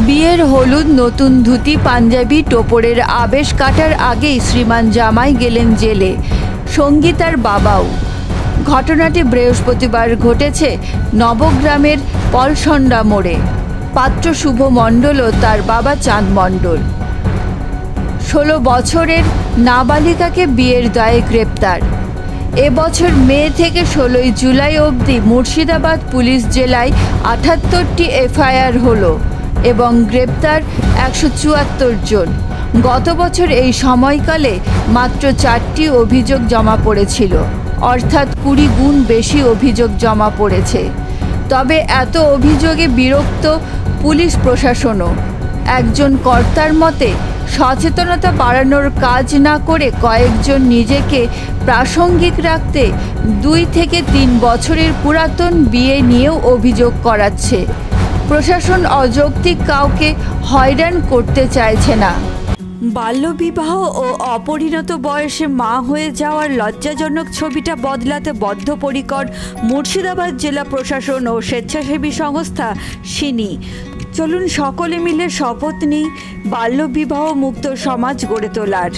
বিয়ের হলুদ, নতুন ধুতি, পাঞ্জাবি, টোপরের আবেশ কাটার আগেই শ্রীমান জামাই গেলেন জেলে, সঙ্গীতার বাবাও। ঘটনাটি বৃহস্পতিবার ঘটেছে নবগ্রামের পলসন্ডা মোড়ে। পাত্র শুভ মণ্ডল ও তার বাবা চাঁদ মণ্ডল 16 বছরের নাবালিকাকে বিয়ের দায়ে গ্রেপ্তার। এবছর মে থেকে 16 জুলাই অবধি মুর্শিদাবাদ পুলিশ জেলায় 78টি এফআইআর হলো এবং গ্রেপ্তার 174 জন। গত বছর এই সময়কালে মাত্র 4টি অভিযোগ জমা পড়েছিল, অর্থাৎ 20 গুণ বেশি অভিযোগ জমা পড়েছে। তবে এত অভিযোগে বিরক্ত পুলিশ প্রশাসনও। একজন কর্তার মতে, সচেতনতা বাড়ানোর কাজ না করে কয়েকজন নিজেকে প্রাসঙ্গিক রাখতে 2 থেকে 3 বছরের পুরাতন বিয়ে নিয়েও অভিযোগ করাচ্ছে। প্রশাসন অযৌক্তিক কাউকে হয়রান করতে চাইছে না। বাল্যবিবাহ ও অপরিণত বয়সে মা হয়ে যাওয়ার লজ্জাজনক ছবিটা বদলাতে বদ্ধপরিকর মুর্শিদাবাদ জেলা প্রশাসন ও স্বেচ্ছাসেবী সংস্থা সিনি। চলুন সকলে মিলে শপথ নিই বাল্যবিবাহ মুক্ত সমাজ গড়ে তোলার।